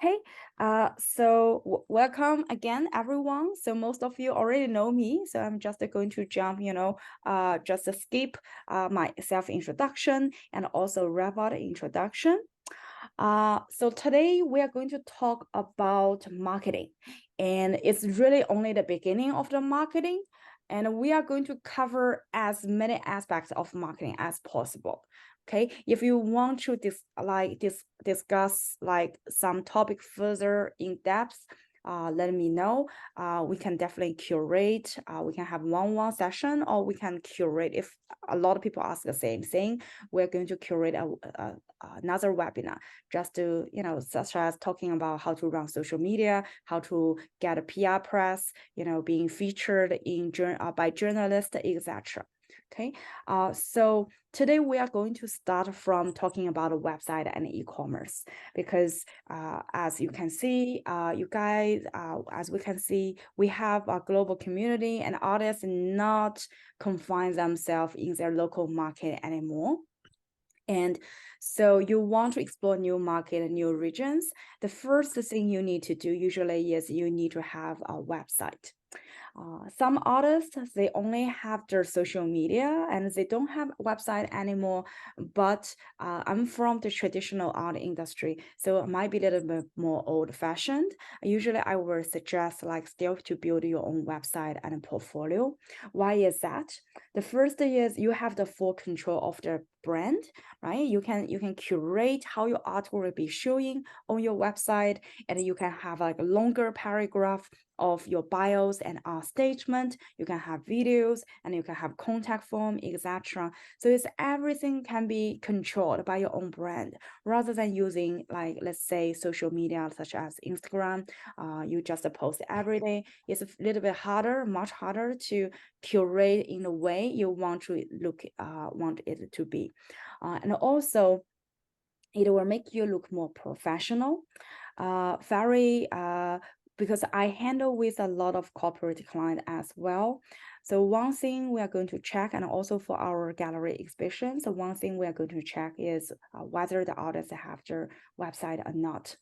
Okay, so welcome again, everyone. So most of you already know me, so I'm just going to jump, just skip my self-introduction and also wrap out the introduction. So today we are going to talk about marketing, and it's really only the beginning of the marketing, and we are going to cover as many aspects of marketing as possible. Okay, if you want to discuss like some topic further in depth, let me know. We can definitely curate. We can have one-on-one session, or we can curate. If a lot of people ask the same thing, we're going to curate another webinar just to, such as talking about how to run social media, how to get a PR press, being featured in by journalists, etc. Okay, so today we are going to start from talking about a website and e-commerce because as you can see, you guys, as we can see, we have a global community and artists not confine themselves in their local market anymore. And so you want to explore new market and new regions. The first thing you need to do usually is you need to have a website. Some artists, they only have their social media and they don't have a website anymore. But I'm from the traditional art industry, so it might be a little bit more old-fashioned. Usually, I would suggest like still to build your own website and a portfolio. Why is that? The first is you have the full control of the brand, right? You can curate how your art will be showing on your website, and you can have like a longer paragraph of your bios and art statement. You can have videos and you can have contact form, etc. So it's everything can be controlled by your own brand rather than using like, let's say, social media such as Instagram. You just post every day. It's a little bit harder, much harder to curate in the way you want to want it to be. And also it will make you look more professional, very because I handle with a lot of corporate client as well. So one thing we are going to check, and also for our gallery exhibition, so one thing we are going to check is whether the artists have their website or not.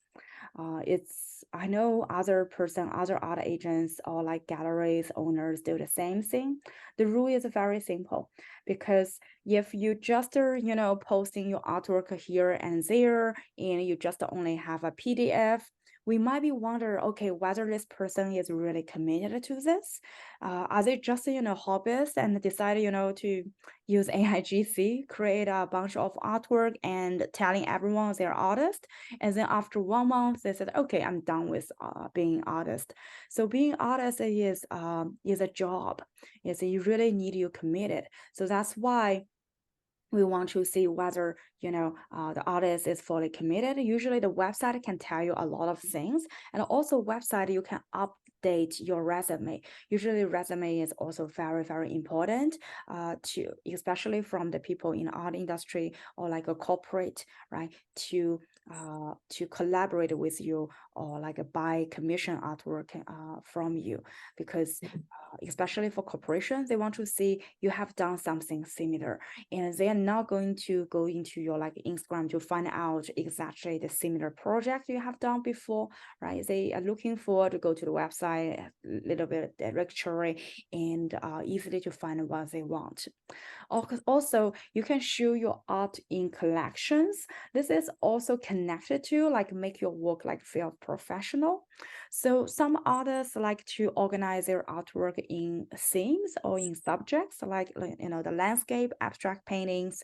I know other art agents or like galleries owners do the same thing. The rule is very simple because if you just posting your artwork here and there and you just only have a PDF, we might be wonder, okay, whether this person is really committed to this. Are they just hobbyists and decide to use AIGC, create a bunch of artwork and telling everyone they're artist, and then after 1 month they said, okay, I'm done with being artist. So being artist is a job. Yes, you really need you committed. So that's why we want to see whether the artist is fully committed. Usually the website can tell you a lot of things, and also website you can update your resume. Usually resume is also very, very important to, especially from the people in art industry or like a corporate, right, to collaborate with you or like buy commission artwork from you, because especially for corporations, they want to see you have done something similar, and they are not going to go into your like Instagram to find out exactly the similar project you have done before, right? They are looking for to go to the website a little bit directory and easily to find what they want. Also, you can show your art in collections. This is also connected to like make your work like feel professional. So some artists like to organize their artwork in themes or in subjects like the landscape, abstract paintings,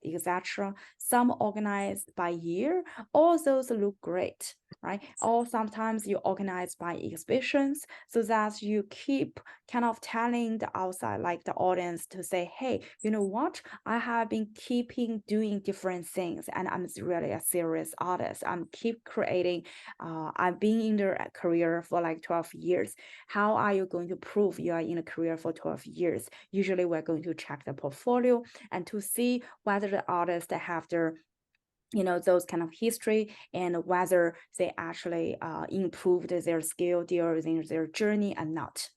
etc. Some organized by year. All those look great, right? Or sometimes you organize by exhibitions so that you keep kind of telling the outside, like the audience, to say, hey, you know what? I have been keeping doing different things and I'm really a serious artist. I'm keep creating. I've been in the career for like 12 years. How are you going to prove you are in a career for 12 years? Usually we're going to check the portfolio and to see whether the artists have their those kind of history and whether they actually improved their skill during their journey or not.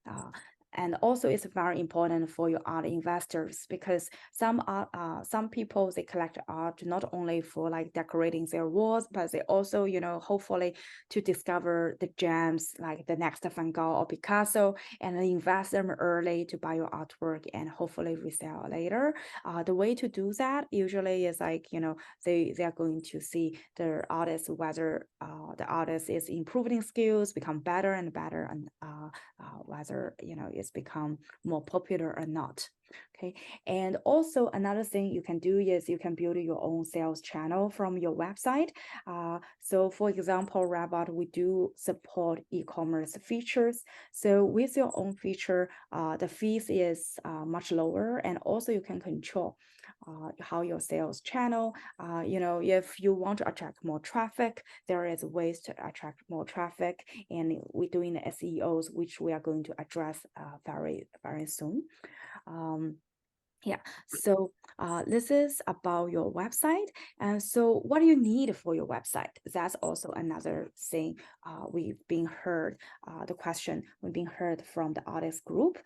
Uh, And also it's very important for your art investors, because some people, they collect art not only for like decorating their walls, but they also, hopefully to discover the gems like the next Van Gogh or Picasso, and invest them early to buy your artwork and hopefully resell later. The way to do that usually is like, they are going to see the artist, whether the artist is improving skills, become better and better, and whether it's become more popular or not. Okay, and also another thing you can do is you can build your own sales channel from your website. So for example, Rabot, we do support e-commerce features. So with your own feature, the fees is much lower, and also you can control how your sales channel, if you want to attract more traffic, there is ways to attract more traffic, and we're doing the SEOs, which we are going to address very, very soon. Yeah, so this is about your website. And so what do you need for your website? That's also another thing we've been heard, the question we've been heard from the artist group.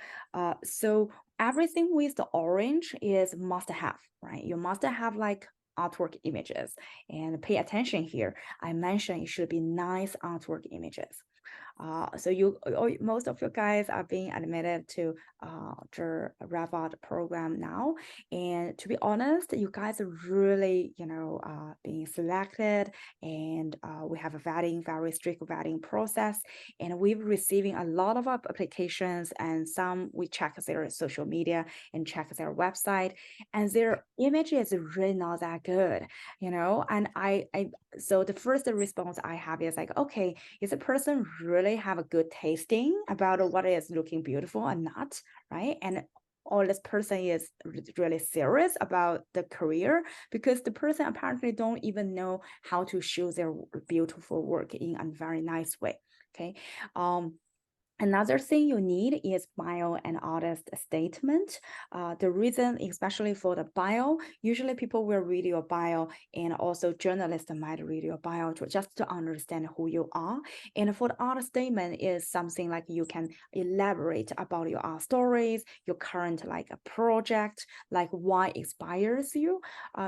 So everything with the orange is must have, right? You must have like artwork images, and pay attention here. I mentioned it should be nice artwork images. So most of you guys are being admitted to the Revot program now, and to be honest, you guys are really being selected, and we have a very strict vetting process, and we're receiving a lot of applications, and some we check their social media and check their website, and their image is really not that good, and I so the first response I have is like, okay, is a person really have a good tasting about what is looking beautiful or not, right? And or this person is really serious about the career, because the person apparently don't even know how to show their beautiful work in a very nice way. Okay. Another thing you need is bio and artist statement. The reason, especially for the bio, usually people will read your bio, and also journalists might read your bio just to understand who you are. And for the art statement is something like you can elaborate about your art stories, your current like a project, like why inspires you,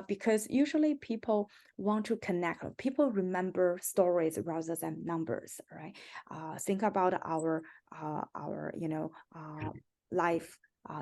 because usually people want to connect. People remember stories rather than numbers, right? Think about our life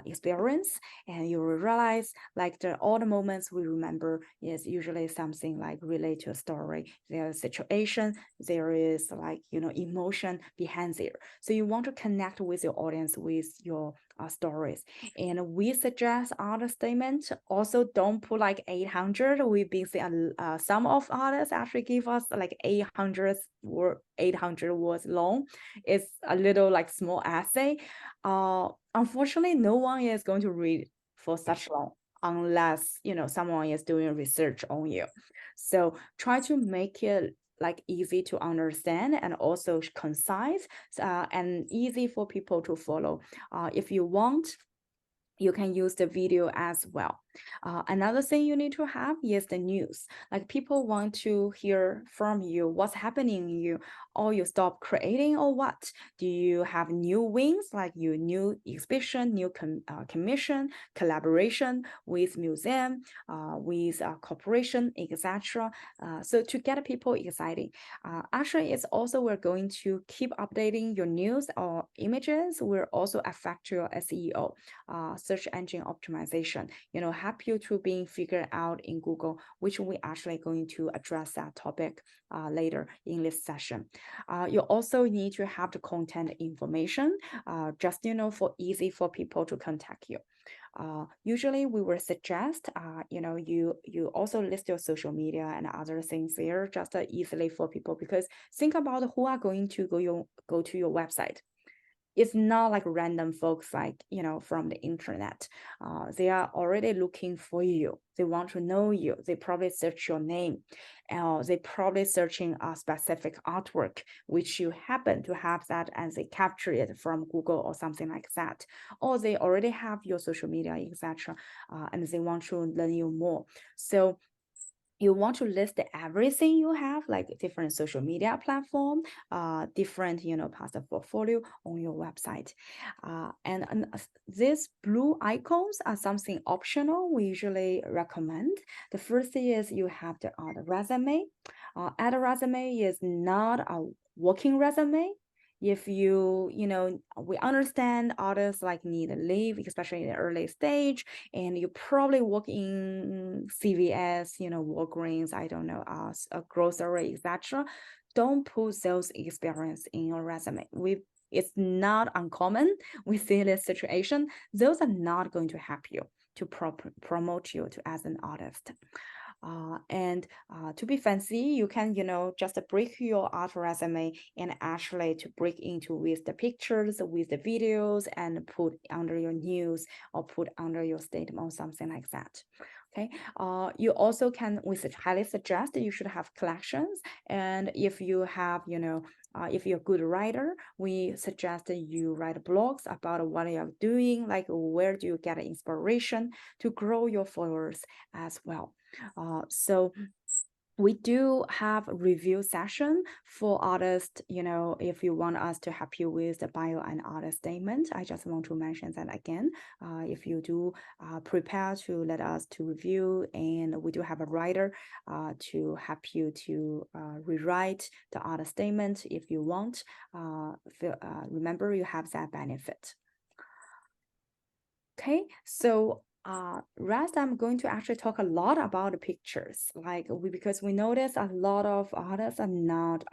experience, and you will realize like all the moments we remember is usually something like related to a story. There's situation, there is like emotion behind there. So you want to connect with your audience with your stories, and we suggest art statement. Also, don't put like 800. We've been seeing some of artists actually give us like 800 words long. It's a little like small essay. Unfortunately, no one is going to read for such long unless someone is doing research on you. So try to make it like easy to understand, and also concise, and easy for people to follow. If you want, you can use the video as well. Another thing you need to have is the news. Like people want to hear from you what's happening in you, or you stop creating, or what. Do you have new wins, like your new exhibition, new commission, collaboration with museum, with corporation, etc. So to get people excited. Actually, it's also we're going to keep updating your news or images will also affect your SEO, search engine optimization, help you to being figured out in Google, which we actually going to address that topic later in this session. You also need to have the content information, just for easy for people to contact you. Usually we will suggest, you also list your social media and other things there just easily for people, because think about who are going to go to your website. It's not like random folks like from the internet. They are already looking for you. They want to know you. They probably search your name. They probably searching a specific artwork which you happen to have that, and they capture it from Google or something like that, or they already have your social media, etc., and they want to learn you more. So you want to list everything you have, like different social media platform, different, past portfolio on your website. These blue icons are something optional we usually recommend. The first thing is you have to add a resume. Add a resume is not a working resume. If we understand artists like need a leave, especially in the early stage, and you probably work in CVS, Walgreens, I don't know, a grocery, etc. Don't put those experience in your resume. It's not uncommon. We see this situation. Those are not going to help you to promote you to as an artist. And to be fancy, you can, just break your art resume and actually to break into with the pictures, with the videos, and put under your news or put under your statement or something like that. Okay. You also can, we highly suggest that you should have collections. And if you have, if you're a good writer, we suggest that you write blogs about what you're doing, like where do you get inspiration to grow your followers as well. So we do have a review session for artists, if you want us to help you with the bio and artist statement. I just want to mention that again. If you do prepare to let us to review, and we do have a writer to help you to rewrite the artist statement if you want. Remember, you have that benefit. Okay, so rest I'm going to actually talk a lot about the pictures, because we notice a lot of artists are not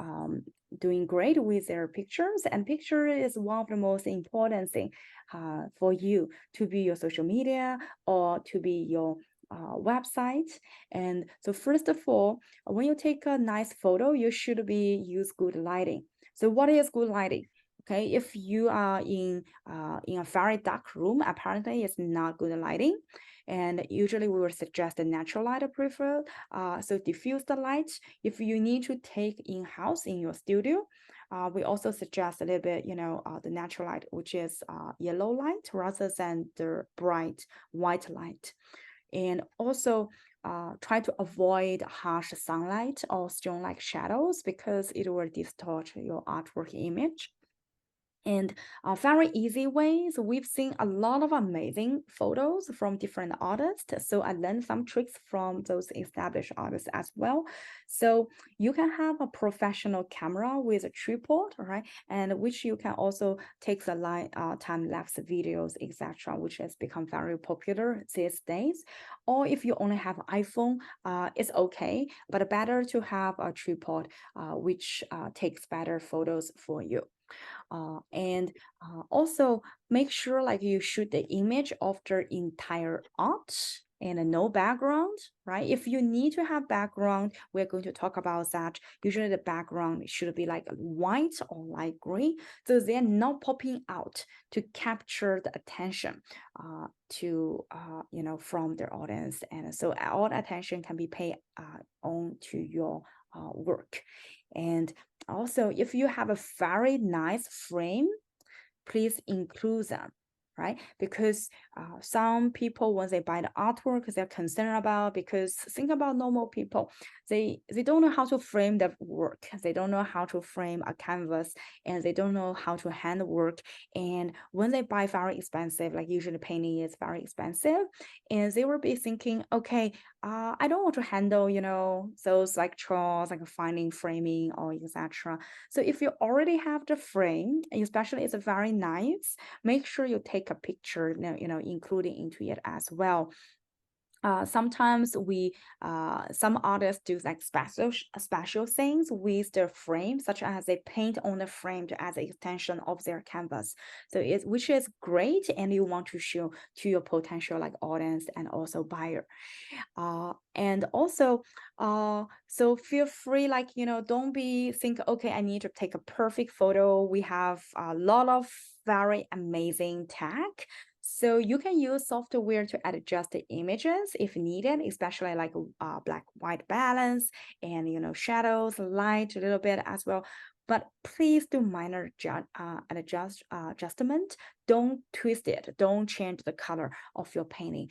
doing great with their pictures, and picture is one of the most important thing for you to be your social media or to be your website. And so first of all, when you take a nice photo, you should use good lighting. So what is good lighting? Okay, if you are in a very dark room, apparently it's not good lighting. And usually we will suggest the natural light preferred. So diffuse the light. If you need to take in-house in your studio, we also suggest a little bit, the natural light, which is yellow light rather than the bright white light. And also try to avoid harsh sunlight or stone-like shadows because it will distort your artwork image. And very easy ways. We've seen a lot of amazing photos from different artists. So I learned some tricks from those established artists as well. So you can have a professional camera with a tripod, right? And which you can also take the time-lapse videos, etc., which has become very popular these days. Or if you only have iPhone, it's okay, but better to have a tripod which takes better photos for you. And also make sure like you shoot the image of the entire art and no background, right? If you need to have background, we're going to talk about that. Usually the background should be like white or light gray, so they're not popping out to capture the attention from their audience. And so all attention can be paid on to your work. And also, if you have a very nice frame, please include them, right? Because some people, when they buy the artwork, they're concerned about, because think about normal people, they don't know how to frame the work. They don't know how to frame a canvas, and they don't know how to hand work. And when they buy very expensive, like usually painting is very expensive, and they will be thinking, okay, I don't want to handle, those like chores, like finding framing or etc. So if you already have the frame, especially it's very nice, make sure you take a picture, including into it as well. Sometimes some artists do like special things with their frame, such as they paint on the frame as an extension of their canvas. So which is great, and you want to show to your potential like audience and also buyer. And also, so feel free, like, don't think, okay, I need to take a perfect photo. We have a lot of very amazing tech. So you can use software to adjust the images if needed, especially like black white balance and shadows, light a little bit as well. but please do minor adjustment. Don't twist it. Don't change the color of your painting,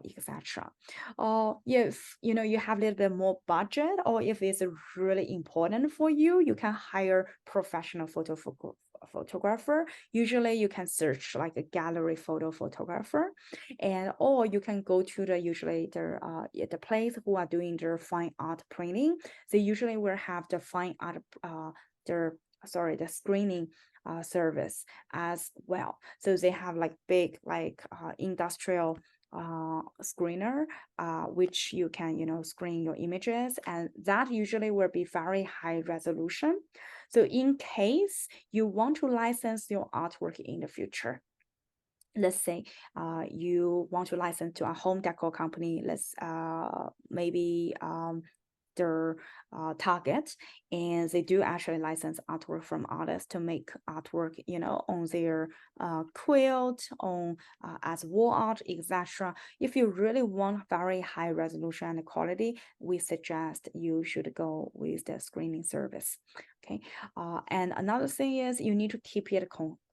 etc. Or if you have a little bit more budget, or if it's really important for you, you can hire professional photographer. Usually you can search like a gallery photographer, and or you can go to the place who are doing their fine art printing. They usually will have the fine art the screening service as well. So they have like big industrial screener, which you can screen your images, and that usually will be very high resolution. So in case you want to license your artwork in the future, let's say you want to license to a home decor company, let's maybe their target, and they do actually license artwork from artists to make artwork on their quilt, on as wall art, etc. If you really want very high resolution and quality, we suggest you should go with the screening service. Okay, and another thing is you need to keep it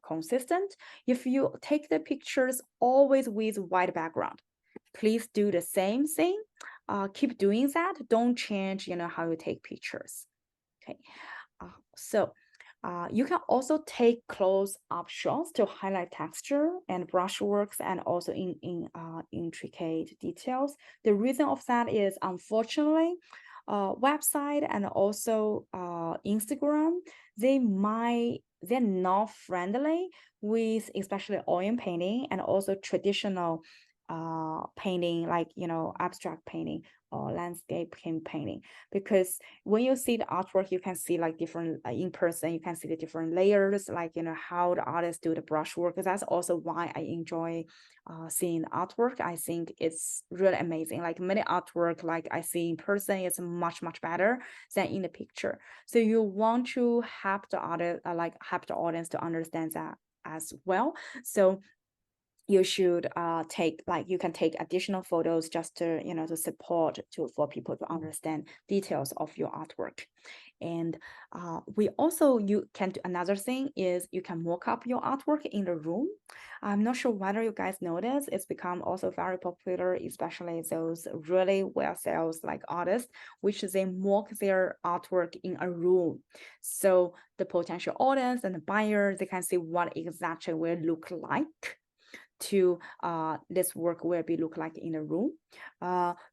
consistent. If you take the pictures always with white background, please do the same thing. Keep doing that. Don't change how you take pictures. Okay, so you can also take close-up shots to highlight texture and brushworks, and also in intricate details. The reason of that is, unfortunately, website and also Instagram, they're not friendly with especially oil painting and also traditional painting, like abstract painting or landscape painting, because when you see the artwork, you can see like different in person, you can see the different layers, like how the artists do the brushwork. That's also why I enjoy seeing the artwork. I think it's really amazing. Like many artwork like I see in person is much better than in the picture. So you want to help the artist, help the audience to understand that as well. So you should you can take additional photos just to to support for people to understand details of your artwork. And we also, you can do another thing is you can mock up your artwork in the room. I'm not sure whether you guys notice, it's become also very popular, especially those really well sales like artists, which they mock their artwork in a room. So the potential audience and the buyer, they can see what exactly will look like to this work will be look like in a room.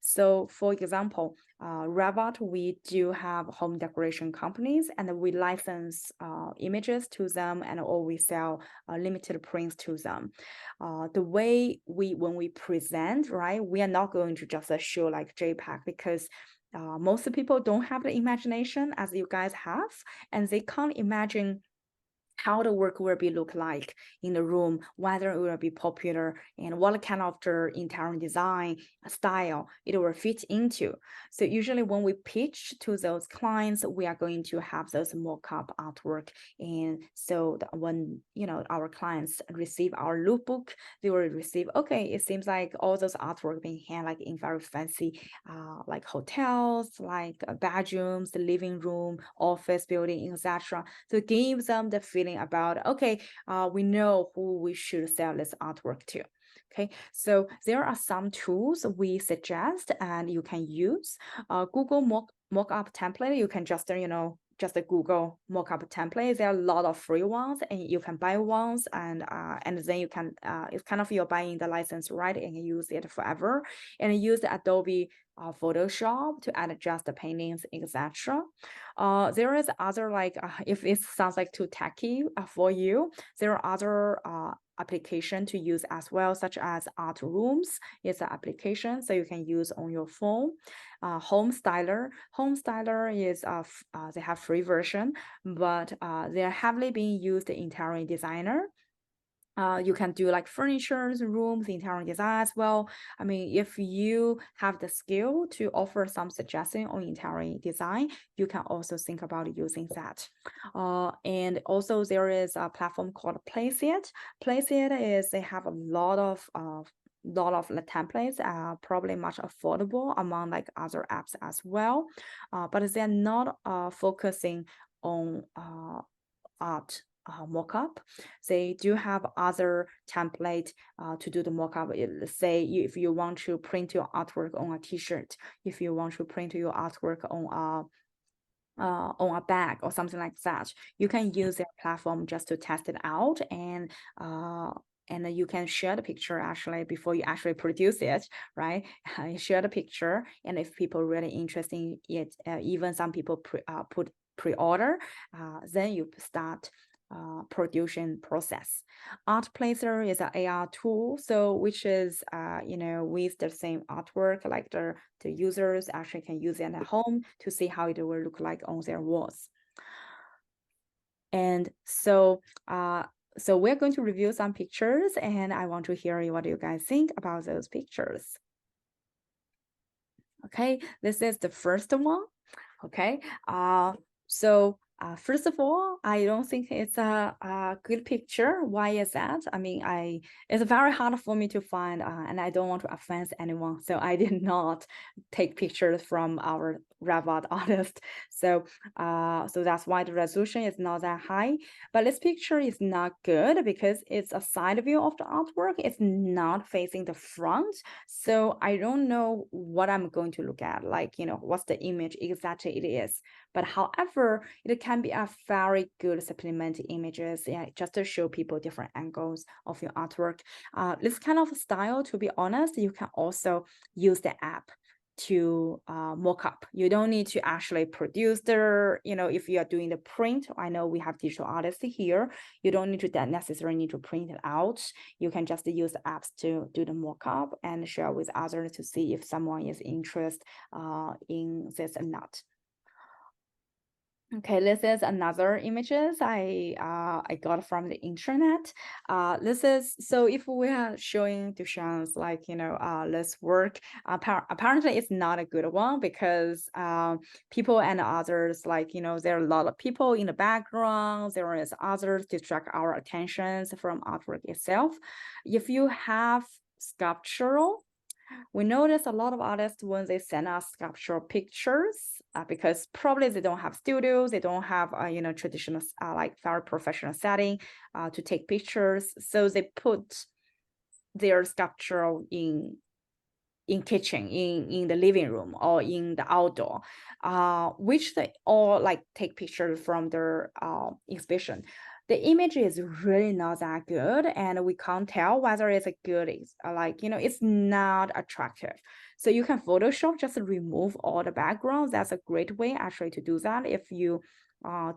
So for example, Ravat, we do have home decoration companies, and we license images to them, and or we sell limited prints to them. The way when we present, right, we are not going to just show like JPEG, because most people don't have the imagination as you guys have, and they can't imagine how the work will be look like in the room, whether it will be popular, and what kind of the interior design style it will fit into. So usually when we pitch to those clients, we are going to have those mock-up artwork. And so when our clients receive our lookbook, they will receive, okay, it seems like all those artwork being hand like in very fancy like hotels, like bedrooms, the living room, office building, etc. So it gives them the feeling about, okay, we know who we should sell this artwork to. Okay, so there are some tools we suggest and you can use. Google mockup template, you can just just a Google mockup template. There are a lot of free ones, and you can buy ones, and then you can it's kind of you're buying the license, right, and you use it forever. And use the Adobe Photoshop to adjust the paintings, etc. There is other if it sounds like too techy for you, there are other application to use as well, such as Art Rooms. It's an application so you can use on your phone. Home Styler is they have free version, but they are heavily being used in interior designer. You can do like furniture, rooms, interior design as well. I mean, if you have the skill to offer some suggestion on interior design, you can also think about using that. And also there is a platform called Placeit. Placeit is, they have a lot of the templates are probably much affordable among like other apps as well, but they're not focusing own art mockup. They do have other template to do the mockup. Let's say if you want to print your artwork on a t-shirt, if you want to print your artwork on a bag or something like that, you can use their platform just to test it out, and then you can share the picture actually before you actually produce it, right? You share the picture, and if people really interested in it, even some people put pre-order, then you start production process. Artplacer is an AR tool, so which is with the same artwork, like the users actually can use it at home to see how it will look like on their walls. And so we're going to review some pictures, and I want to hear what you guys think about those pictures. Okay, this is the first one. Okay, first of all, I don't think it's a good picture. Why is that? I mean, it's very hard for me to find, and I don't want to offend anyone, so I did not take pictures from our Revit artist. So that's why the resolution is not that high. But this picture is not good because it's a side view of the artwork. It's not facing the front. So I don't know what I'm going to look at, like, what's the image exactly it is. But however, it can be a very good supplemental images, just to show people different angles of your artwork. This kind of style, to be honest, you can also use the app to mock up. You don't need to actually produce if you are doing the print. I know we have digital artists here. You don't need to necessarily need to print it out. You can just use the apps to do the mock up and share with others to see if someone is interested in this or not. Okay, this is another images I got from the internet. This is, so if we are showing Duchamps, like, this work, apparently it's not a good one because people and others, like, there are a lot of people in the background, there is others distract our attentions from artwork itself. If you have sculptural, we notice a lot of artists when they send us sculptural pictures, because probably they don't have studios, they don't have traditional like very professional setting to take pictures, so they put their sculptural in kitchen, in the living room, or in the outdoor, which they all like take pictures from their exhibition. The image is really not that good, and we can't tell whether it's a good, it's not attractive. So you can Photoshop, just remove all the background. That's a great way actually to do that if you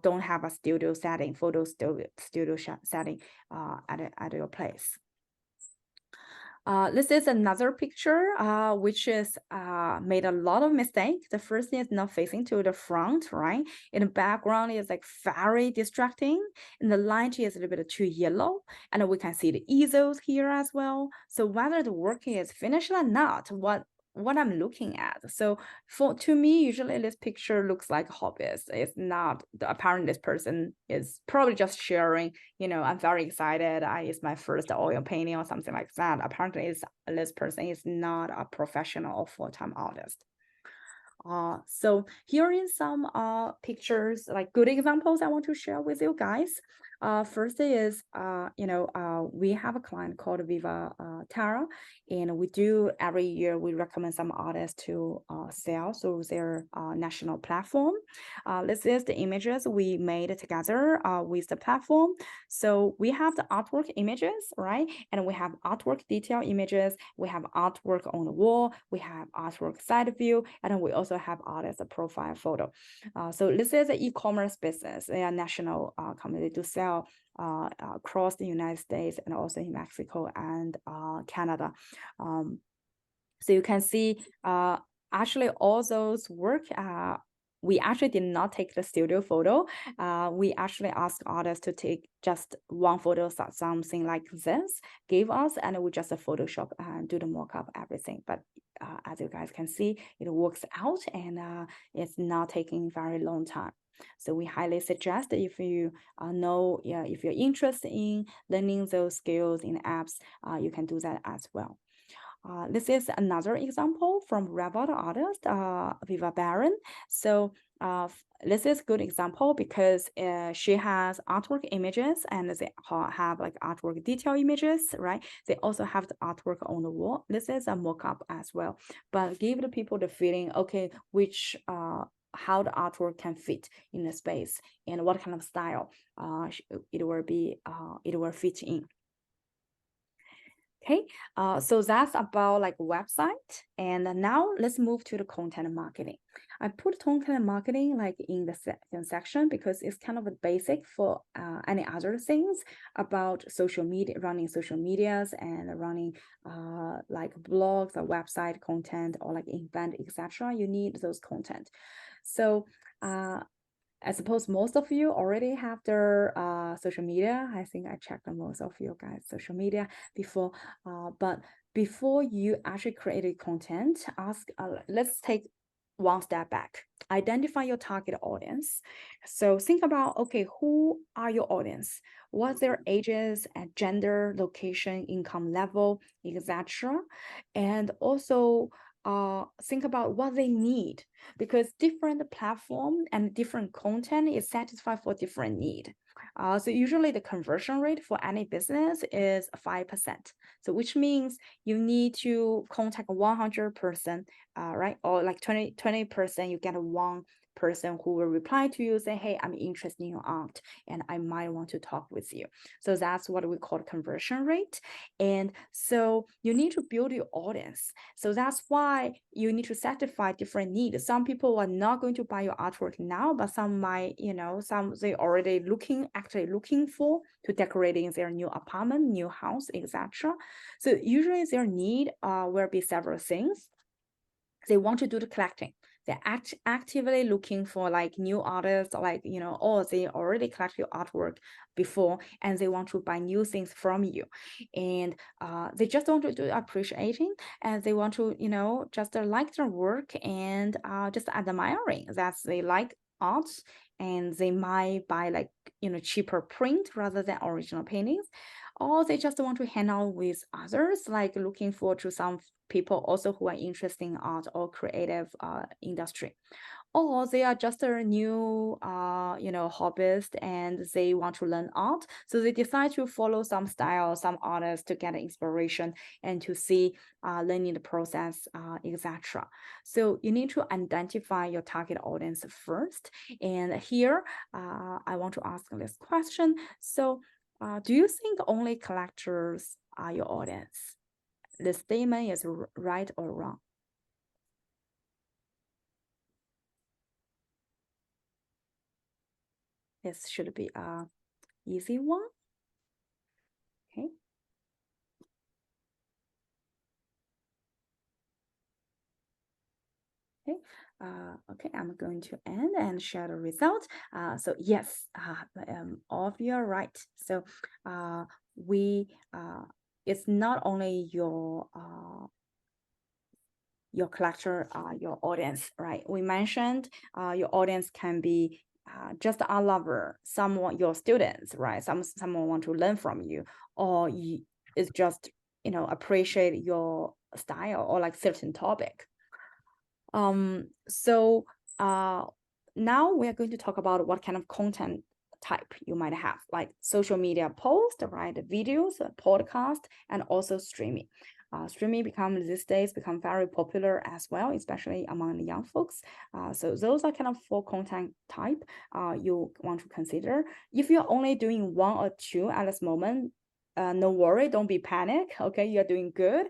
don't have a studio setting, photo studio setting at your place. This is another picture, which is made a lot of mistakes. The first thing is not facing to the front, right? In the background is like very distracting, and the light is a little bit too yellow, and we can see the easels here as well. So whether the work is finished or not, what I'm looking at. So to me, usually this picture looks like a hobbyist. It's not, apparently this person is probably just sharing, I'm very excited, it's my first oil painting or something like that. Apparently this person is not a professional or full-time artist. So here is some pictures, like good examples I want to share with you guys. First is, we have a client called Viva Terra, and we do every year, we recommend some artists to sell through their national platform. This is the images we made together with the platform. So we have the artwork images, right? And we have artwork detail images, we have artwork on the wall, we have artwork side view, and we also have artist profile photo. So this is an e-commerce business. They are national company to sell across the United States and also in Mexico and Canada. So you can see actually all those work, we actually did not take the studio photo. We actually asked artists to take just one photo, something like this, gave us, and we just Photoshop and do the mock-up, everything. But as you guys can see, it works out, and it's not taking very long time. So we highly suggest that if you if you're interested in learning those skills in apps, you can do that as well. This is another example from Revolt artist, Viva Baron. So this is good example because she has artwork images and they have like artwork detail images, right? They also have the artwork on the wall. This is a mock-up as well, but give the people the feeling, okay, which how the artwork can fit in the space and what kind of style it will fit in. Okay, so that's about like website. And now let's move to the content marketing. I put content marketing like in the second section because it's kind of a basic for any other things about social media, running social medias and running like blogs or website content or like event, etc. You need those content. So I suppose most of you already have their social media. I think I checked on most of you guys' social media before, but before you actually create content, let's take one step back. Identify your target audience. So think about, okay, who are your audience? What's their ages and gender, location, income level, etc. And also think about what they need, because different platform and different content is satisfied for different need. So usually the conversion rate for any business is 5%. So which means you need to contact 100%, right? Or like 20%, you get one person who will reply to you, say, hey, I'm interested in your art and I might want to talk with you. So that's what we call conversion rate. And so you need to build your audience. So that's why you need to satisfy different needs. Some people are not going to buy your artwork now, but some might, some they already actually looking for to decorating their new apartment, new house, etc. So usually their need will be several things. They want to do the collecting. They're actively looking for like new artists, like, or they already collect your artwork before and they want to buy new things from you. And they just want to do appreciating and they want to, just like their work and just admiring that they like art, and they might buy like, cheaper print rather than original paintings. Or they just want to hang out with others, like looking forward to some people also who are interested in art or creative industry. Or they are just a new hobbyist and they want to learn art, so they decide to follow some style, some artists to get inspiration and to see learning the process, etc. So you need to identify your target audience first. And here I want to ask this question. So do you think only collectors are your audience? The statement is right or wrong? This should be a easy one. Okay. Okay. Okay, I'm going to end and share the result. So yes, all of you are right. So it's not only your collector, your audience, right? We mentioned your audience can be just a lover, someone, your students, right? Someone want to learn from you, or it's just, appreciate your style or like certain topic. So now we are going to talk about what kind of content type you might have, like social media post, right? Videos, podcast, and also streaming. Streaming these days become very popular as well, especially among the young folks. So those are kind of 4 content type you want to consider. If you're only doing 1 or 2 at this moment, no worry, don't be panic. Okay, you're doing good.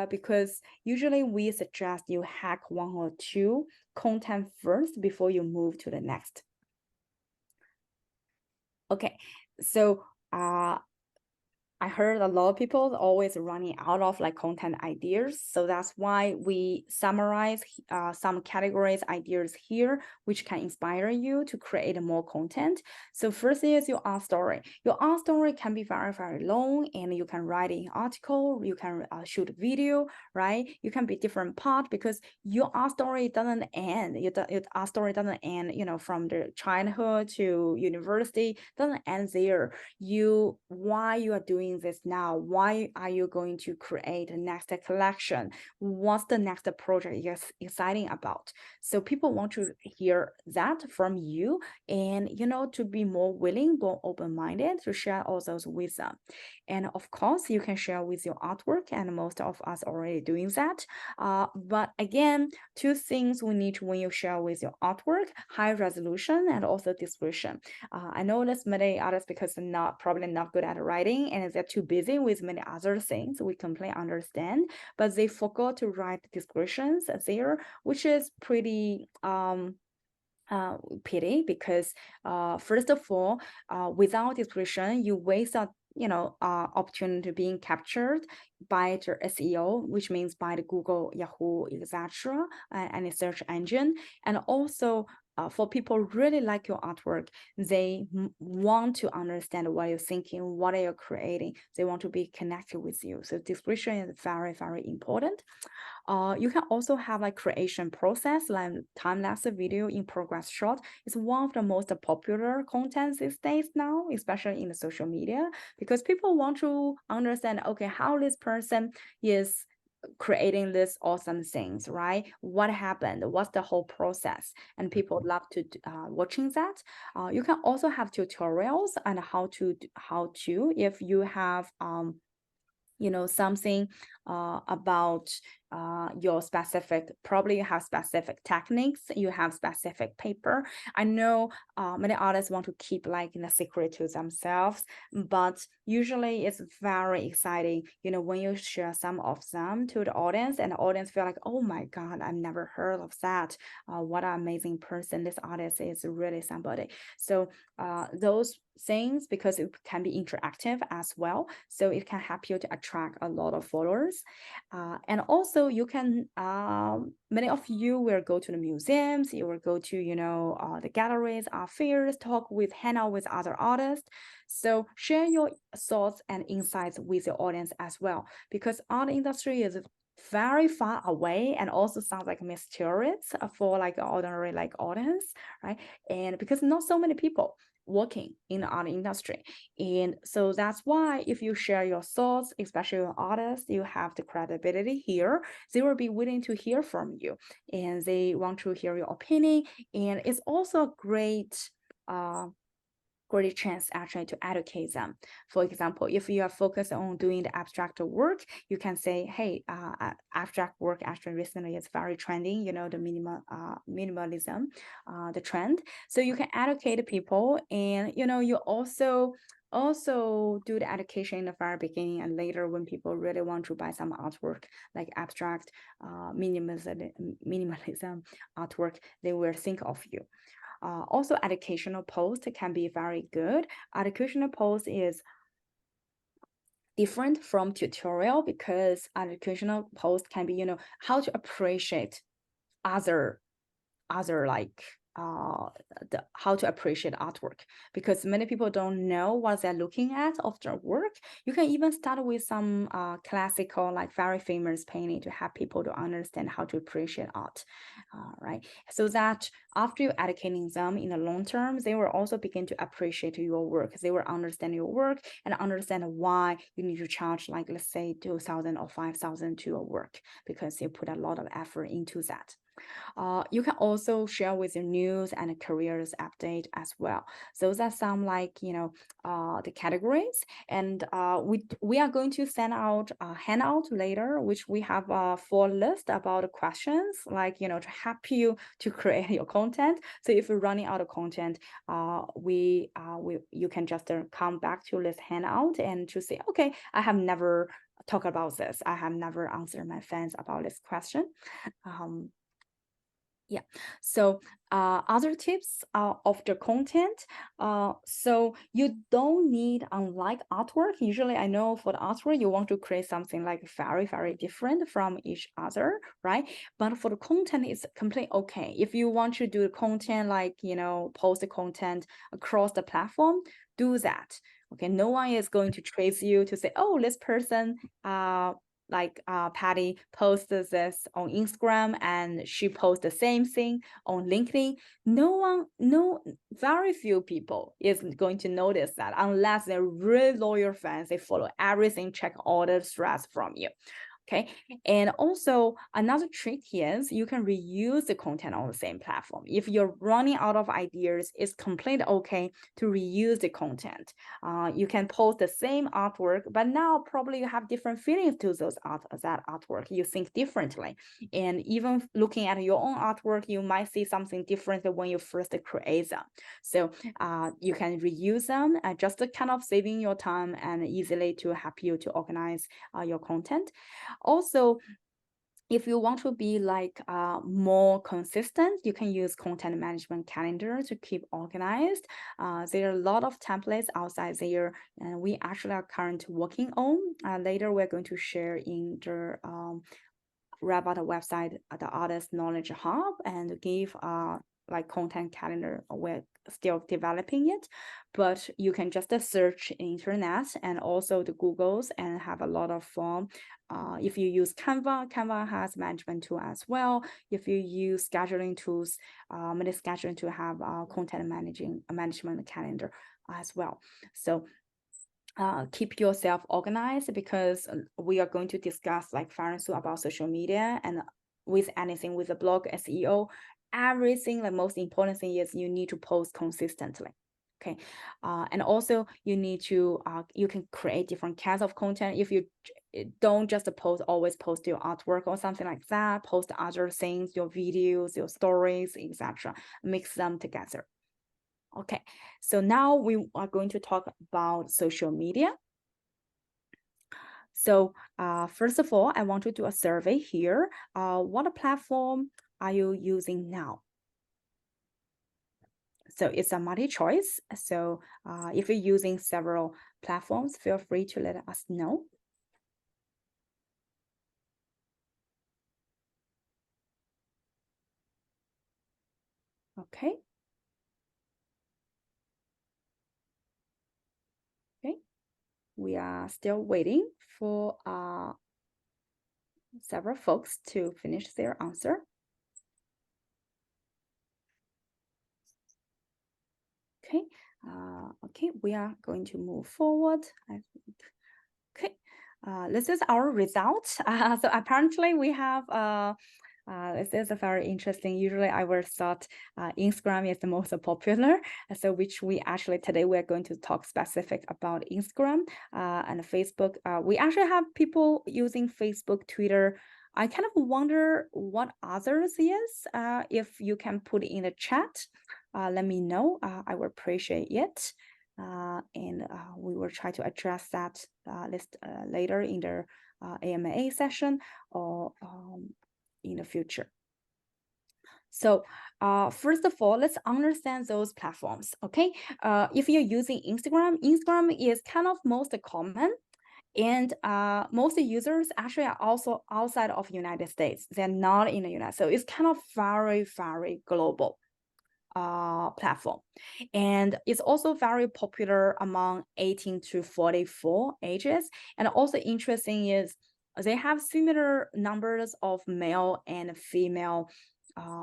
Because usually we suggest you hack 1 or 2 content first before you move to the next. Okay, so I heard a lot of people always running out of like content ideas. So that's why we summarize some categories ideas here, which can inspire you to create more content. So first is your art story. Your art story can be very, very long, and you can write an article, you can shoot a video, right? You can be different part, because your art story doesn't end. Your art story doesn't end, from the childhood to university, doesn't end there. Why you are doing doing this now? Why are you going to create a next collection? What's the next project you're exciting about? So people want to hear that from you, and to be more willing, more open-minded to share all those with them. And of course, you can share with your artwork, and most of us already doing that. But again, two things we need when you share with your artwork: high resolution and also description. I know there's many others because they're probably not good at writing and they're too busy with many other things. We completely understand, but they forgot to write descriptions there, which is pretty pity, because first of all, without description, you waste a opportunity being captured by the SEO, which means by the Google, Yahoo, etc., and a search engine. And also, for people really like your artwork, they want to understand what you're thinking, what are you creating. They want to be connected with you. So description is very, very important. You can also have a creation process, like time-lapse video in progress shot. It's one of the most popular content these days now, especially in the social media, because people want to understand, okay, how this person is creating this awesome things, right? What happened? What's the whole process? And people love to watching that. You can also have tutorials on how to if you have something about your specific, probably you have specific techniques, you have specific paper. I know many artists want to keep like in a secret to themselves, but usually it's very exciting, when you share some of them to the audience, and the audience feel like, oh my God, I've never heard of that. What an amazing person. This artist is really somebody. So those things, because it can be interactive as well, so it can help you to attract a lot of followers. And also you can many of you will go to the museums, you will go to the galleries, art fairs, hang out with other artists. So share your thoughts and insights with your audience as well, because art industry is very far away and also sounds like mysterious for like an ordinary like audience, right? And because not so many people working in the art industry. And so that's why if you share your thoughts, especially your artists, you have the credibility here. They will be willing to hear from you, and they want to hear your opinion. And it's also a great chance actually to educate them. For example, if you are focused on doing the abstract work, you can say, hey, abstract work actually recently is very trending, the minimalism, the trend. So you can educate people, and you also do the education in the very beginning, and later when people really want to buy some artwork like abstract minimalism artwork, they will think of you. Also, educational post can be very good. Educational post is different from tutorial, because educational post can be, how to appreciate other like how to appreciate artwork, because many people don't know what they're looking at of their work. You can even start with some classical, like very famous painting, to help people to understand how to appreciate art, right? So that after you're educating them in the long term, they will also begin to appreciate your work. They will understand your work and understand why you need to charge, like, let's say 2,000 or 5,000 to your work, because you put a lot of effort into that. You can also share with your news and careers update as well. So that's some like, the categories. And we are going to send out a handout later, which we have a full list about questions, like, to help you to create your content. So if you're running out of content, you can just come back to this handout and to say, okay, I have never talked about this. I have never answered my fans about this question. Yeah, so other tips of the content. So you don't need, unlike artwork, usually I know for the artwork, you want to create something like very, very different from each other, right? But for the content, it's completely okay. If you want to do the content, like, post the content across the platform, do that. Okay, no one is going to trace you to say, oh, this person like Patty posts this on Instagram and she posts the same thing on LinkedIn, very few people is going to notice that unless they're really loyal fans, they follow everything, check all the threads from you. Okay, and also another trick is you can reuse the content on the same platform. If you're running out of ideas, it's completely okay to reuse the content. You can post the same artwork, but now probably you have different feelings to that artwork. You think differently, and even looking at your own artwork, you might see something different than when you first create them. So you can reuse them, just kind of saving your time and easily to help you to organize your content. Also, if you want to be like more consistent, you can use content management calendar to keep organized. There are a lot of templates outside there, and we actually are currently working on. Later, we're going to share in the Revata website, the Artist Knowledge Hub, and give like content calendar. We're still developing it, but you can just search internet and also the Googles and have a lot of fun. If you use Canva has management tool as well. If you use scheduling tools, many scheduling to have content management calendar as well. So keep yourself organized, because we are going to discuss like about social media, and with anything with the blog SEO, everything, the most important thing is you need to post consistently. Okay, and also you need to you can create different kinds of content. If you don't just always post your artwork or something like that, post other things, your videos, your stories, etc. Mix them together. Okay, so now we are going to talk about social media. So first of all, I want to do a survey here. What platform are you using now? So it's a multi-choice. So if you're using several platforms, feel free to let us know. Okay. Okay. We are still waiting for several folks to finish their answer. Okay. Okay, we are going to move forward. I think. Okay. This is our result. So apparently we have this is a very interesting. Usually I would thought Instagram is the most popular. So which we actually today we're going to talk specific about Instagram and Facebook. We actually have people using Facebook, Twitter. I kind of wonder what others is. If you can put in the chat, let me know. I will appreciate it. And we will try to address that list later in the AMA session or in the future. So first of all, let's understand those platforms, okay? If you're using Instagram, Instagram is kind of most common, and most users actually are also outside of United States. They're not in the United States. So it's kind of very, very global platform. And it's also very popular among 18 to 44 ages. And also interesting is they have similar numbers of male and female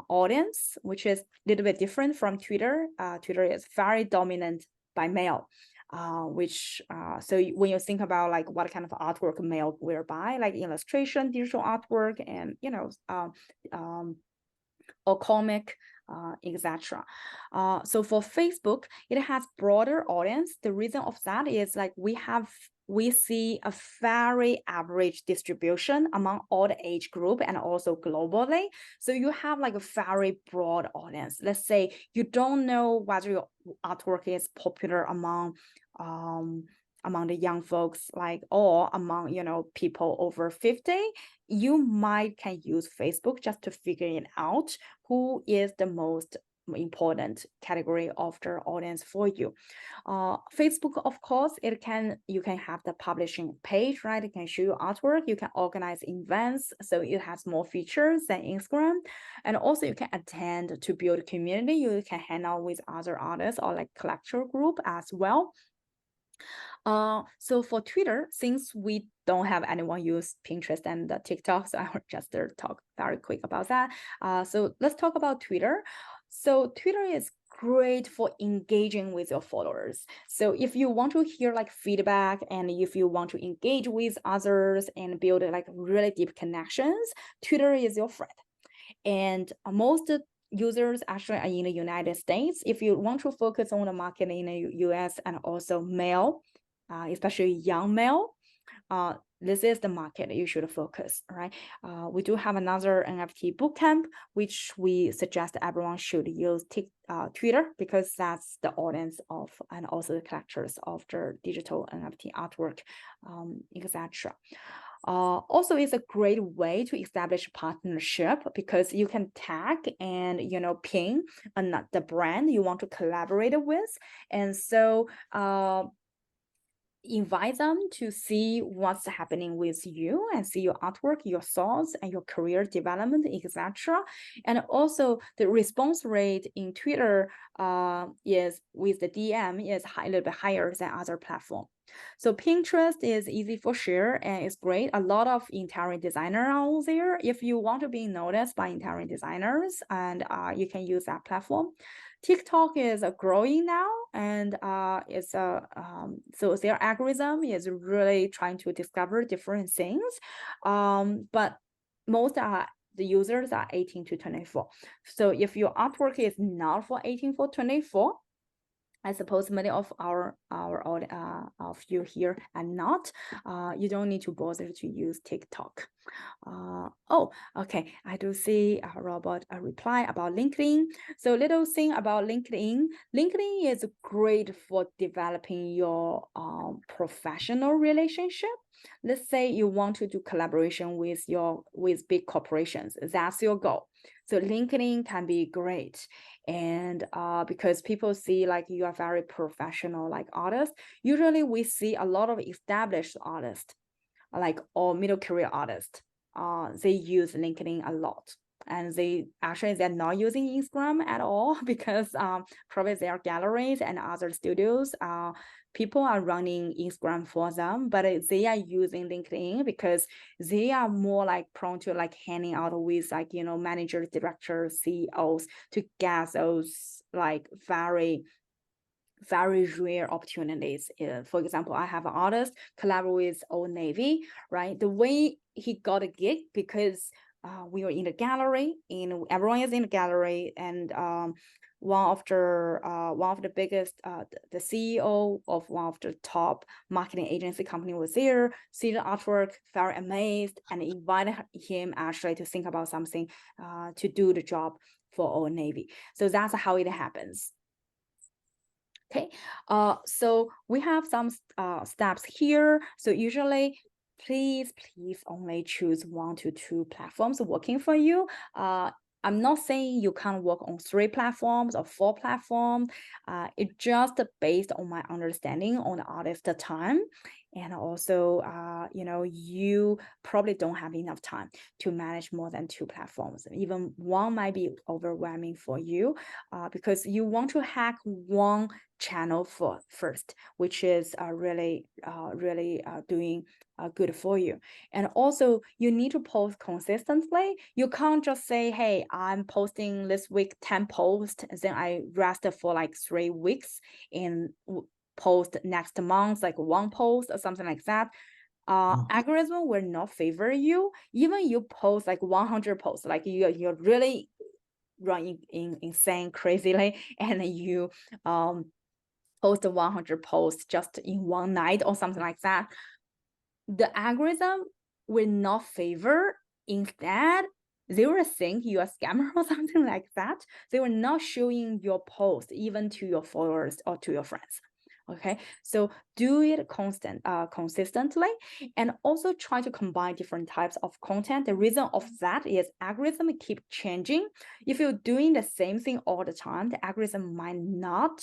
audience, which is a little bit different from Twitter. Twitter is very dominant by male. So when you think about like what kind of artwork male will buy, like illustration, digital artwork, and or comic, etc. So for Facebook, it has broader audience. The reason of that is like we see a very average distribution among all the age group and also globally. So you have like a very broad audience. Let's say you don't know whether your artwork is popular among the young folks, like, or among people over 50, you might can use Facebook just to figure it out who is the most important category of the audience for you. Facebook, of course, you can have the publishing page, right? It can show you artwork, you can organize events, so it has more features than Instagram. And also you can attend to build community, you can hang out with other artists or like collector group as well. So for Twitter, since we don't have anyone use Pinterest and TikTok, so I will just talk very quick about that. So let's talk about Twitter. So Twitter is great for engaging with your followers. So if you want to hear like feedback and if you want to engage with others and build like really deep connections, Twitter is your friend. And most users actually are in the United States. If you want to focus on the market in the US and also male, especially young male, this is the market you should focus, right? We do have another NFT bootcamp, which we suggest everyone should use Twitter because that's the audience of, and also the collectors of the digital NFT artwork, etc. Also, it's a great way to establish partnership because you can tag and ping the brand you want to collaborate with, and so invite them to see what's happening with you and see your artwork, your thoughts, and your career development, etc. And also the response rate in Twitter is with the DM is a little bit higher than other platforms. So Pinterest is easy for share and it's great. A lot of interior designers out there. If you want to be noticed by interior designers, and you can use that platform. TikTok is growing now, and it's so their algorithm is really trying to discover different things. But most the users are 18 to 24. So if your artwork is not for 18 for 24, I suppose many of of you here are not. You don't need to bother to use TikTok. Oh, okay. I do see Robert a reply about LinkedIn. So little thing about LinkedIn. LinkedIn is great for developing your professional relationship. Let's say you want to do collaboration with big corporations. That's your goal. So LinkedIn can be great. And because people see like you are very professional like artist, usually we see a lot of established artists like or middle career artists. They use LinkedIn a lot. And they're not using Instagram at all because probably their galleries and other studios people are running Instagram for them, but they are using LinkedIn because they are more like prone to like hanging out with like managers, directors, CEOs to get those like very rare opportunities. For example, I have an artist collaborate with Old Navy, right? The way he got a gig because we were in the gallery, and everyone is in the gallery, and one of the biggest, the CEO of one of the top marketing agency company was there, see the artwork, very amazed, and invited him actually to think about something to do the job for Old Navy. So that's how it happens. Okay, so we have some steps here. So usually, please only choose 1 to 2 platforms working for you. I'm not saying you can't work on 3 platforms or 4 platforms. It's just based on my understanding on the artist time. And also, you probably don't have enough time to manage more than 2 platforms. Even one might be overwhelming for you because you want to hack one channel first, which is really doing good for you. And also you need to post consistently. You can't just say, hey, I'm posting this week 10 posts, and then I rest for like 3 weeks and post next month like 1 post or something like that. Algorithm will not favor you. Even you post like 100 posts, like you're really running insane crazily, and you post 100 posts just in one night or something like that, the algorithm will not favor. Instead, they will think you're a scammer or something like that. They will not showing your post even to your followers or to your friends. Okay, so do it consistently, and also try to combine different types of content. The reason of that is algorithm keep changing. If you're doing the same thing all the time, the algorithm might not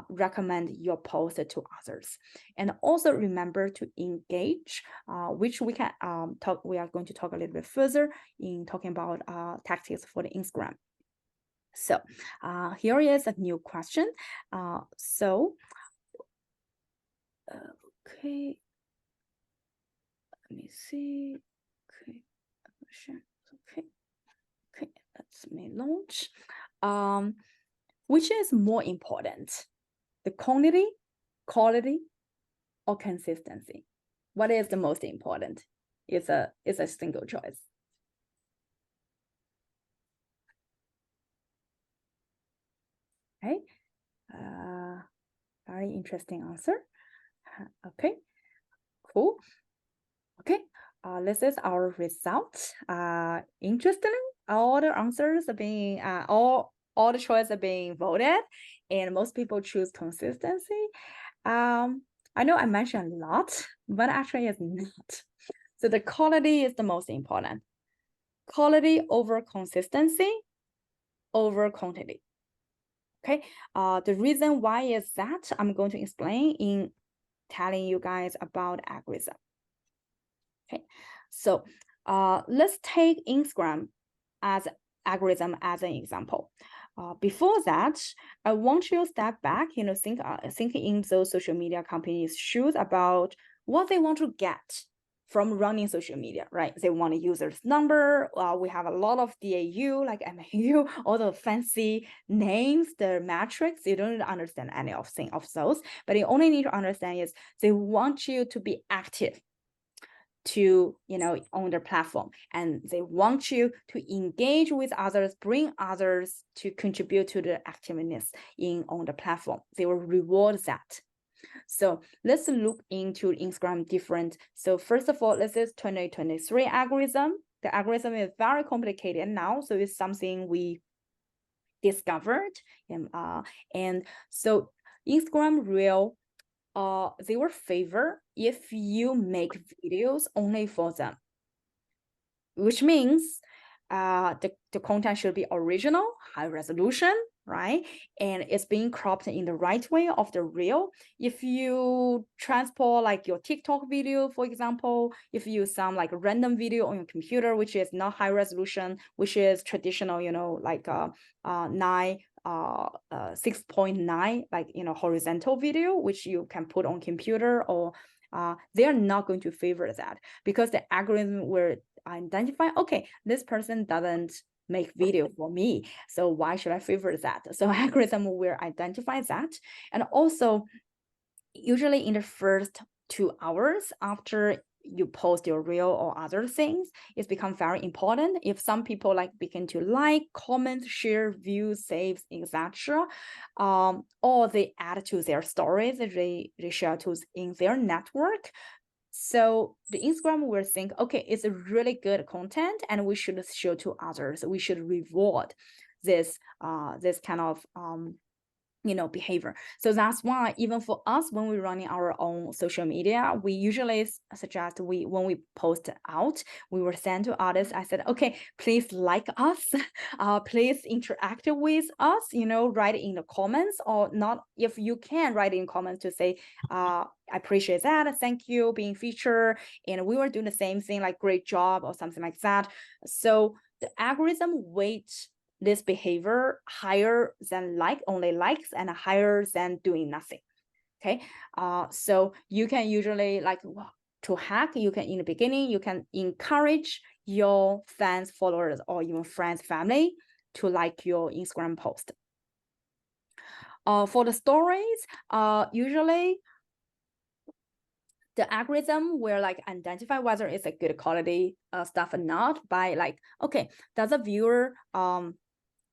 recommend your post to others. And also remember to engage, which we can talk. We are going to talk a little bit further in talking about tactics for the Instagram. So here is a new question. So Okay. Let me see. Okay. Okay. Let's me launch. Which is more important? The quantity, quality, or consistency? What is the most important? It's a single choice. Okay. Very interesting answer. Okay. Cool. Okay. This is our result. Interestingly, all the answers are being all the choices are being voted, and most people choose consistency. I know I mentioned a lot, but actually it's not. So the quality is the most important. Quality over consistency over quantity. Okay. The reason why is that I'm going to explain in telling you guys about algorithm. Okay. So let's take Instagram as algorithm as an example. Before that, I want you to step back, think in those social media companies' shoes about what they want to get from running social media, right? They want a user's number. We have a lot of DAU, like MAU, all the fancy names, the metrics. You don't understand any of those, but you only need to understand is they want you to be active to on their platform, and they want you to engage with others, bring others to contribute to the activeness on the platform. They will reward that. So let's look into Instagram different. So first of all, this is 2023 algorithm. The algorithm is very complicated now, so it's something we discovered. And so Instagram Reel, they were favor if you make videos only for them, which means the content should be original, high resolution, right? And it's being cropped in the right way of the reel. If you transport like your TikTok video, for example, if you use some like random video on your computer, which is not high resolution, which is traditional, like 6.9, like horizontal video, which you can put on computer, or they're not going to favor that, because the algorithm will identify, okay, this person doesn't make video for me, so why should I favor that? So algorithm will identify that. And also, usually in the first 2 hours after you post your reel or other things, it's become very important. If some people begin to like, comment, share, view, saves, etc., or they add to their stories, they share to in their network. So the Instagram will think, okay, it's a really good content, and we should show to others. We should reward this kind of behavior. So that's why even for us, when we're running our own social media, we usually suggest when we post out, we will send to others. I said, okay, please like us, please interact with us, write in the comments, or not, if you can write in comments to say, I appreciate that, thank you, being featured, and we were doing the same thing, like great job or something like that. So the algorithm weights this behavior higher than only likes, and higher than doing nothing. Okay. So you can usually to hack, you can in the beginning, you can encourage your fans, followers, or even friends, family to like your Instagram post. For the stories, usually the algorithm will identify whether it's a good quality stuff or not by okay, does a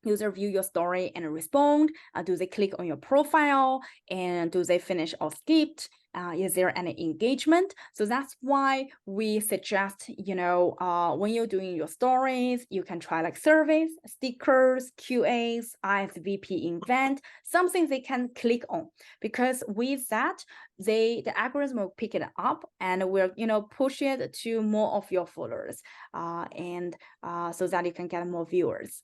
user view your story and respond? Do they click on your profile? And do they finish or skipped? Is there any engagement? So that's why we suggest, when you're doing your stories, you can try surveys, stickers, QAs, ISVP event, something they can click on, because with that, the algorithm will pick it up and will push it to more of your followers, and so that you can get more viewers.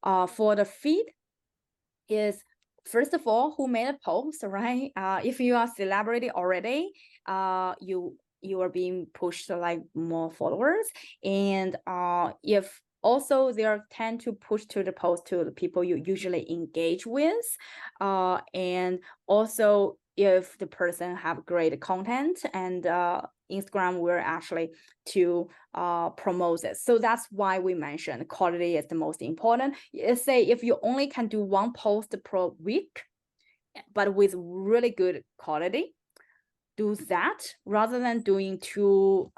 For the feed is, first of all, who made a post, right? If you are celebrity already, you are being pushed to more followers, and if also they tend to push to the post to the people you usually engage with, and also if the person have great content, and Instagram will actually to promote it. So that's why we mentioned quality is the most important. Let's say if you only can do one post per week, but with really good quality, do that rather than doing two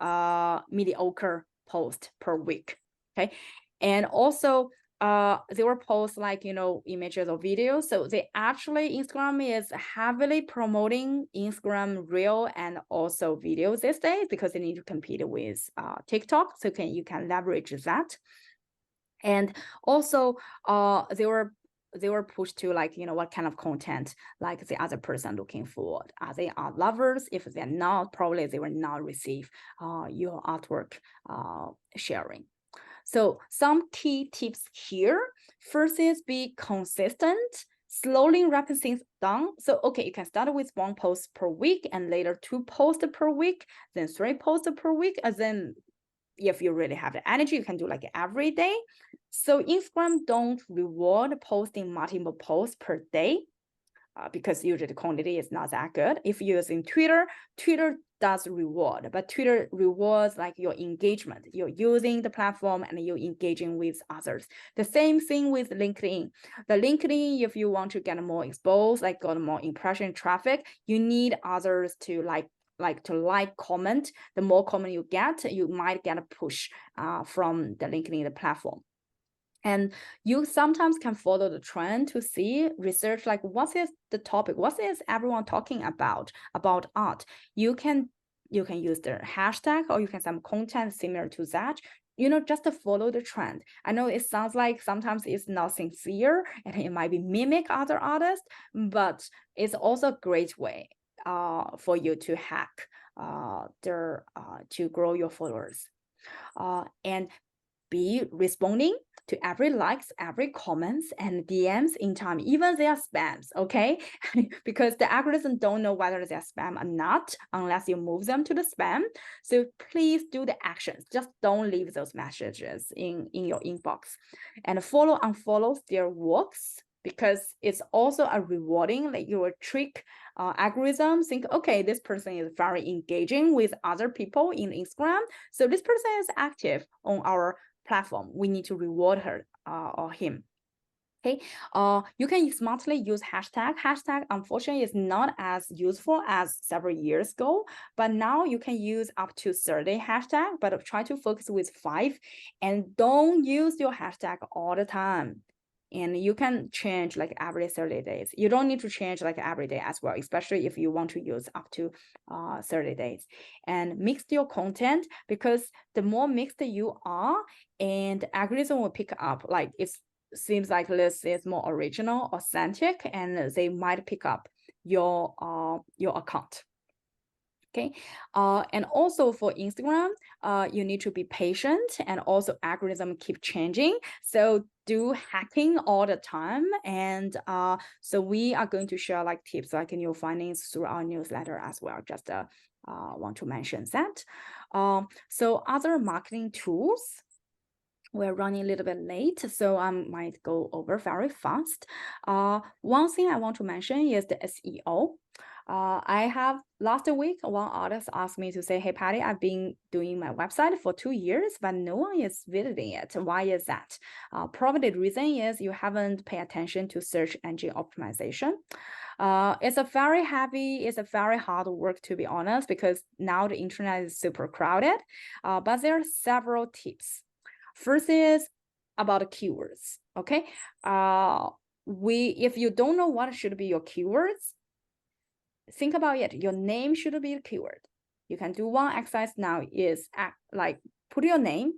mediocre posts per week. Okay. And also they were posts like, you know, images or videos. So they actually, Instagram is heavily promoting Instagram Reel and also videos these days because they need to compete with TikTok. So you can leverage that. And also they were pushed to, like, you know, what kind of content like the other person looking for. Are they art lovers? If they're not, probably they will not receive your artwork sharing. So some key tips here. First is be consistent, slowly wrapping things down. So, okay, you can start with 1 post per week and later 2 posts per week, then 3 posts per week. And then if you really have the energy, you can do like every day. So Instagram don't reward posting multiple posts per day because usually the quantity is not that good. If you're using Twitter, Twitter does reward, but Twitter rewards like your engagement. You're using the platform and you're engaging with others. The same thing with LinkedIn. The LinkedIn, if you want to get more exposed, like got more impression traffic, you need others to comment. The more comment you get, you might get a push from the LinkedIn platform. And you sometimes can follow the trend to see research, like what is the topic, what is everyone talking about art. You can use the hashtag, or you can some content similar to that, you know, just to follow the trend. I know it sounds like sometimes it's not sincere and it might be mimic other artists, but it's also a great way for you to hack to grow your followers and be responding to every likes, every comments and DMs in time, even they are spams, okay? Because the algorithm don't know whether they're spam or not unless you move them to the spam. So please do the actions. Just don't leave those messages in your inbox. And unfollow still works because it's also a rewarding, like your trick algorithm think, okay, this person is very engaging with other people in Instagram. So this person is active on our platform. We need to reward her or him. Okay, you can smartly use hashtag. Hashtag, unfortunately, is not as useful as several years ago, but now you can use up to 30 hashtag, but try to focus with 5 and don't use your hashtag all the time. And you can change like every 30 days. You don't need to change like every day as well, especially if you want to use up to 30 days. And mix your content, because the more mixed you are, and the algorithm will pick up, like it seems like this is more original, authentic, and they might pick up your account. Okay, and also for Instagram, you need to be patient, and also algorithm keep changing. So do hacking all the time. And so we are going to share like tips, like new findings through our newsletter as well. Just want to mention that. So other marketing tools, we're running a little bit late, so I might go over very fast. One thing I want to mention is the SEO. I have last week, one artist asked me to say, hey, Patty, I've been doing my website for 2 years, but no one is visiting it. Why is that? Probably the reason is you haven't paid attention to search engine optimization. It's a very hard work, to be honest, because now the internet is super crowded, but there are several tips. First is about the keywords, okay? If you don't know what should be your keywords, think about it. Your name should be the keyword. You can do one exercise now is like put your name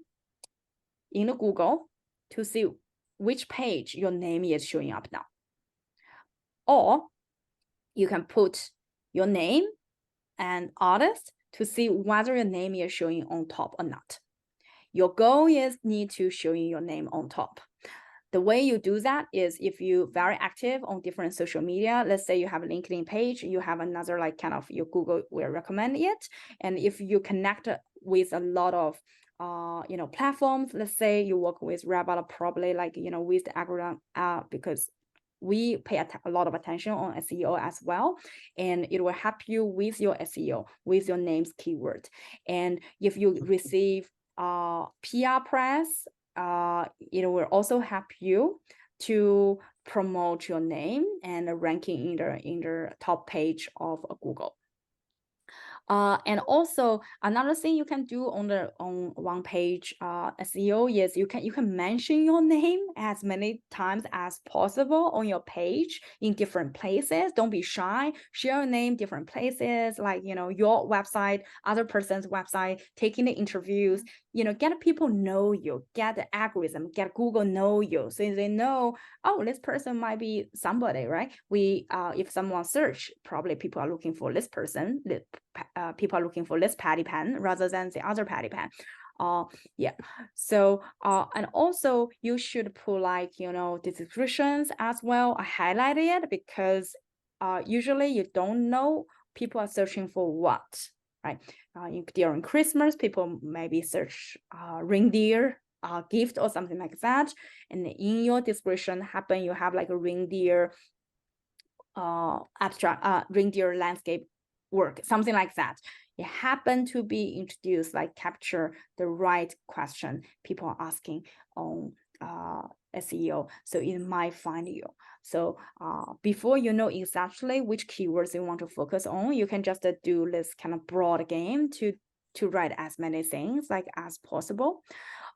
in the Google to see which page your name is showing up now. Or you can put your name and artist to see whether your name is showing on top or not. Your goal is need to showing your name on top. The way you do that is if you're very active on different social media, let's say you have a LinkedIn page, you have another like kind of your Google will recommend it. And if you connect with a lot of platforms, let's say you work with Rebel, probably like, with the algorithm because we pay a lot of attention on SEO as well, and it will help you with your SEO, with your name's keyword. And if you receive PR press, it will also help you to promote your name and ranking in the top page of Google. And also another thing you can do on one page SEO is you can mention your name as many times as possible on your page in different places. Don't be shy. Share your name different places, like your website, other person's website, taking the interviews. Get people know you, get the algorithm, get Google know you, so they know, oh, this person might be somebody, right? If someone search, probably people are looking for this person. People are looking for this patty pan rather than the other patty pan. Yeah. So and also you should put the descriptions as well. I highlighted it because usually you don't know people are searching for what, right? During Christmas, people maybe search reindeer gift or something like that, and in your description you have like a reindeer abstract reindeer landscape work, something like that. It happened to be introduced, like capture the right question people are asking on SEO, so it might find you. So before you know exactly which keywords you want to focus on, you can just do this kind of broad game to write as many things as possible.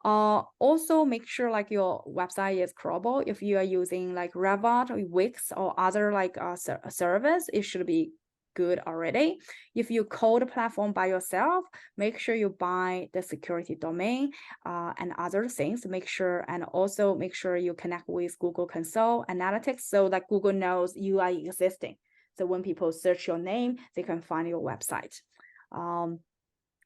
Also make sure your website is crawlable. If you are using Revit or Wix or other service, it should be good already. If you code a platform by yourself, make sure you buy the security domain and other things. Also make sure you connect with Google Console Analytics so that Google knows you are existing. So when people search your name, they can find your website.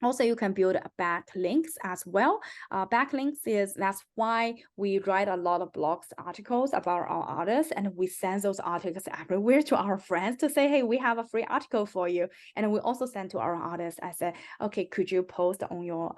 Also, you can build backlinks as well. Backlinks that's why we write a lot of blogs, articles about our artists, and we send those articles everywhere to our friends to say, hey, we have a free article for you. And we also send to our artists. I said, okay, could you post on your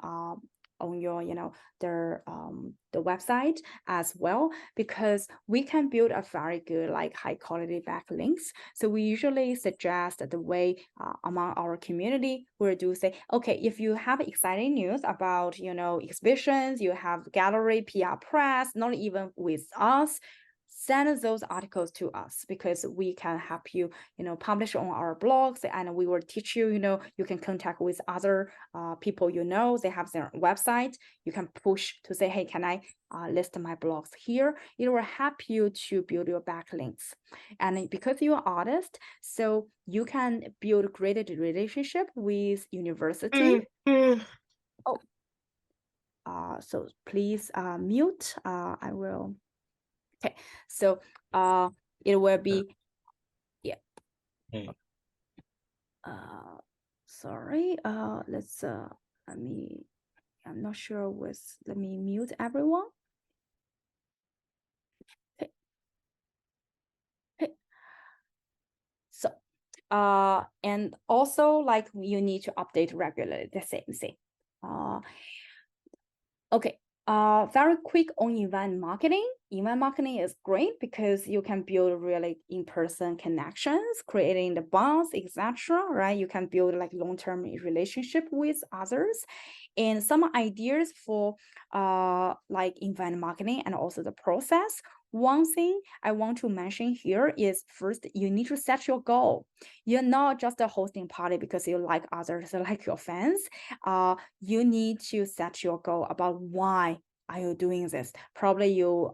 the website as well, because we can build a very good high quality backlinks. So we usually suggest the way among our community we do say, okay, if you have exciting news about exhibitions, you have gallery, PR press, not even with us, send those articles to us, because we can help you publish on our blogs, and we will teach you you can contact with other people they have their website. You can push to say, hey, can I list my blogs here? It will help you to build your backlinks. And because you're an artist, so you can build great relationship with university. So please mute. I will. Okay, so it will be, yeah. Sorry, let's I'm not sure let me mute everyone. Okay. Okay. So and also you need to update regularly, the same thing. Okay. Very quick on event marketing. Event marketing is great because you can build really in-person connections, creating the bonds, etc. Right? You can build long-term relationship with others. And some ideas for event marketing and also the process. One thing I want to mention here is, first, you need to set your goal. You're not just a hosting party because you like others, like your fans. You need to set your goal about why are you doing this. Probably you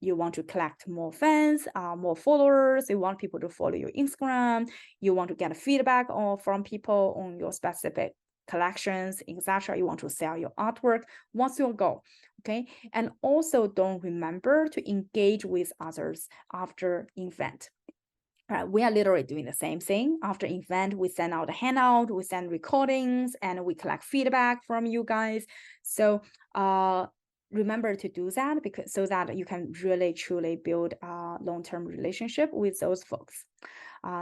want to collect more fans, more followers. You want people to follow your Instagram. You want to get feedback from people on your specific collections, etc. You want to sell your artwork. What's your goal? Okay. And also don't remember to engage with others after event. We are literally doing the same thing. After event, we send out a handout, we send recordings, and we collect feedback from you guys. So remember to do that, because so that you can really truly build a long-term relationship with those folks.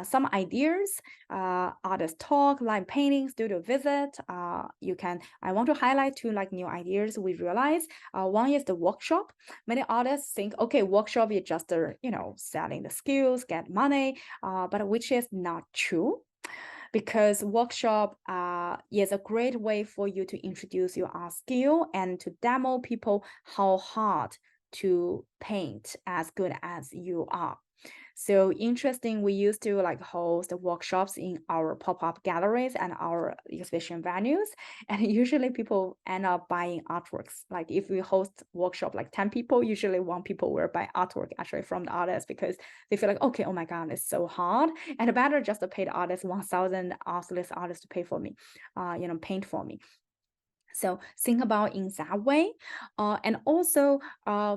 Some ideas, artist talk, live painting, studio visit. I want to highlight two like new ideas we realize. One is the workshop. Many artists think, okay, workshop is just, selling the skills, get money, but which is not true, because workshop is a great way for you to introduce your art skill and to demo people how hard to paint as good as you are. So interesting, we used to like host workshops in our pop-up galleries and our exhibition venues. And usually people end up buying artworks. Like if we host workshop like 10 people, usually 1 people will buy artwork actually from the artist, because they feel like, okay, oh my God, it's so hard. And better just to pay the artist 1,000 artists to pay for me, paint for me. So think about in that way. And also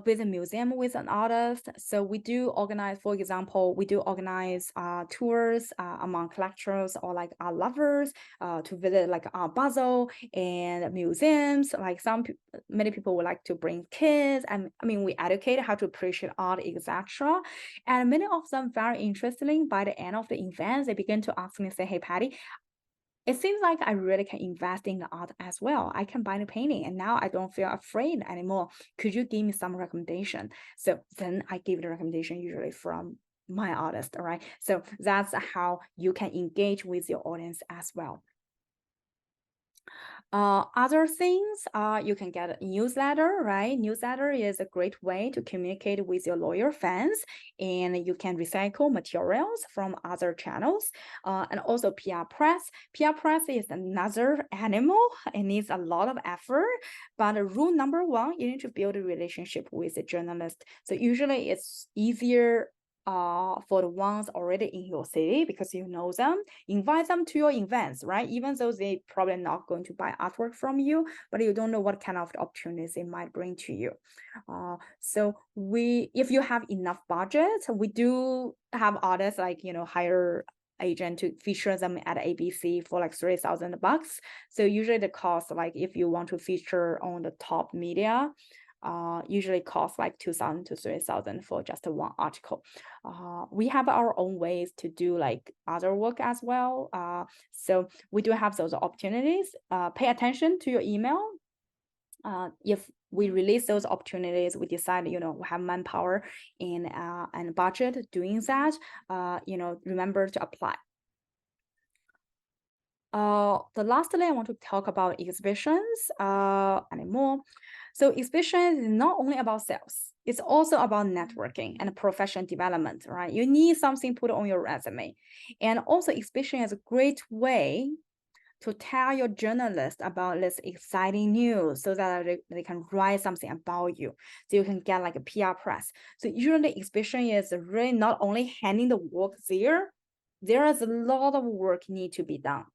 with a museum with an artist. So we do organize, for example, tours among collectors or like art lovers to visit like Art Basel and museums. Like many people would like to bring kids. And I mean, we educate how to appreciate art, etc. And many of them, very interestingly, by the end of the event, they begin to ask me, say, hey, Patty, it seems like I really can invest in the art as well. I can buy the painting and now I don't feel afraid anymore. Could you give me some recommendation? So then I give the recommendation usually from my artist, all right? So that's how you can engage with your audience as well. Other things, you can get a newsletter, right? Newsletter is a great way to communicate with your loyal fans, and you can recycle materials from other channels. And also PR press. PR press is another animal. It needs a lot of effort, but rule number 1, you need to build a relationship with the journalist. So usually it's easier for the ones already in your city, because you know them, invite them to your events, right? Even though they probably not going to buy artwork from you, but you don't know what kind of opportunities they might bring to you. So if you have enough budget, we do have artists like, hire agent to feature them at ABC for like $3,000. So usually the cost, like if you want to feature on the top media, usually cost like 2,000 to 3,000 for just one article. We have our own ways to do like other work as well. So we do have those opportunities. Pay attention to your email. If we release those opportunities, we decide, we have manpower and budget doing that, remember to apply. Lastly, I want to talk about exhibitions anymore. So exhibition is not only about sales, it's also about networking and professional development, right? You need something put on your resume. And also exhibition is a great way to tell your journalist about this exciting news so that they can write something about you. So you can get like a PR press. So usually exhibition is really not only handing the work there is a lot of work need to be done.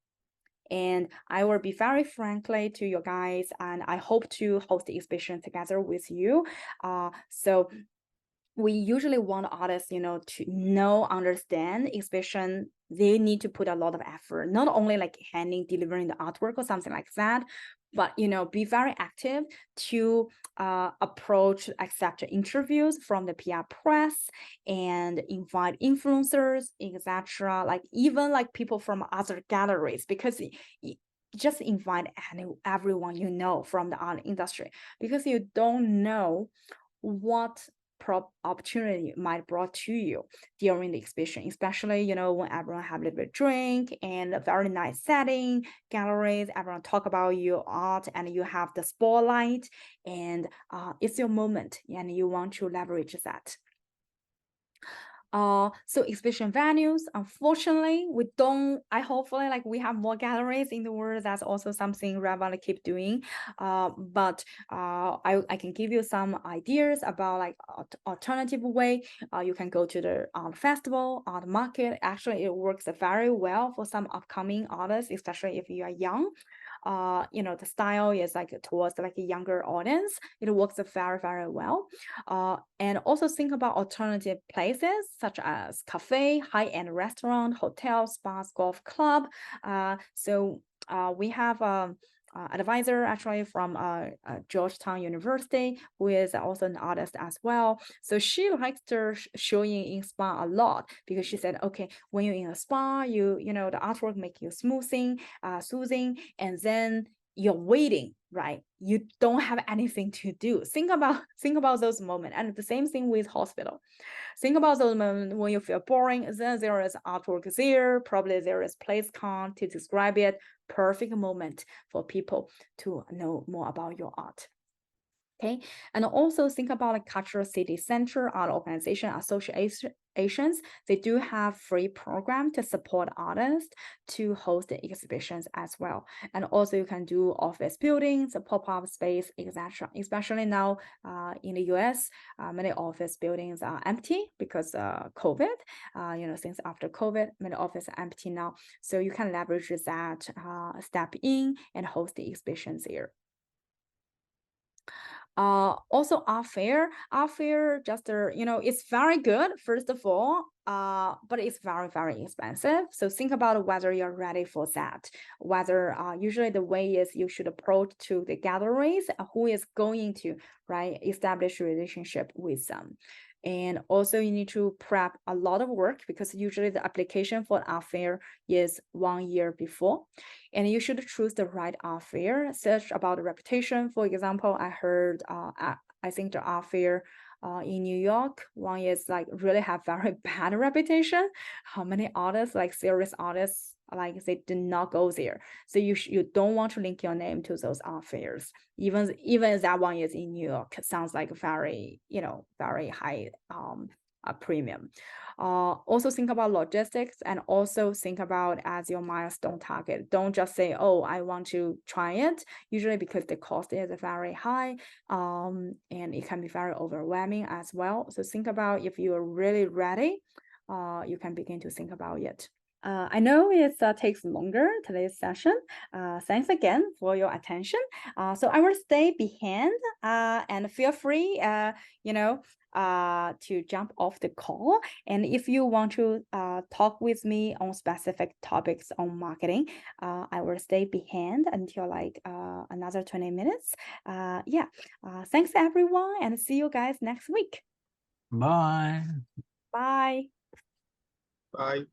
And I will be very frankly to you guys, and I hope to host the exhibition together with you. So we usually want artists, to understand exhibition. They need to put a lot of effort, not only like delivering the artwork or something like that, but be very active to approach, accept interviews from the PR press and invite influencers, etc. Like even like people from other galleries, because just invite everyone from the art industry, because you don't know what opportunity might brought to you during the exhibition, especially when everyone have a little bit drink and a very nice setting, galleries, everyone talk about your art and you have the spotlight, and it's your moment and you want to leverage that. So exhibition venues, unfortunately, hopefully like we have more galleries in the world. That's also something we want to keep doing. But I can give you some ideas about like alternative way. You can go to the art festival, art market. Actually, it works very well for some upcoming artists, especially if you are young. The style is like towards like a younger audience. It works very, very well. And also think about alternative places such as cafe, high-end restaurant, hotel, spas, golf club. So we have advisor actually from Georgetown University, who is also an artist as well. So she likes to showing in spa a lot because she said, okay, when you're in a spa, you know, the artwork make you soothing, and then you're waiting, right? You don't have anything to do. Think about those moments. And the same thing with hospital. Think about those moments when you feel boring, then there is artwork there, probably there is place count to describe it. Perfect moment for people to know more about your art. Okay, and also think about like cultural city center, art organization, associations. They do have free program to support artists to host the exhibitions as well. And also you can do office buildings, a pop-up space, etc. Especially now in the US, many office buildings are empty because COVID. You know, since after COVID, many offices are empty now. So you can leverage that, step in and host the exhibitions here. Also art fair just you know, it's very good first of all, but it's very, very expensive. So think about whether you're ready for that, whether usually the way is you should approach to the galleries who is going to, right, establish a relationship with them. And also you need to prep a lot of work because usually the application for art fair is 1 year before. And you should choose the right art fair, search about the reputation. For example, I heard, I think the art fair in New York, one is like really have very bad reputation. How many artists, like serious artists, like they did not go there. So you don't want to link your name to those art fairs. Even that one is in New York, sounds like very, you know, very high a premium. Also think about logistics and also think about as your milestone target. Don't just say, oh, I want to try it, usually because the cost is very high, and it can be very overwhelming as well. So think about if you are really ready, you can begin to think about it. I know it takes longer today's session. Thanks again for your attention. So I will stay behind and feel free, you know, to jump off the call. And if you want to talk with me on specific topics on marketing, I will stay behind until like another 20 minutes. Yeah, thanks everyone and see you guys next week. Bye. Bye. Bye.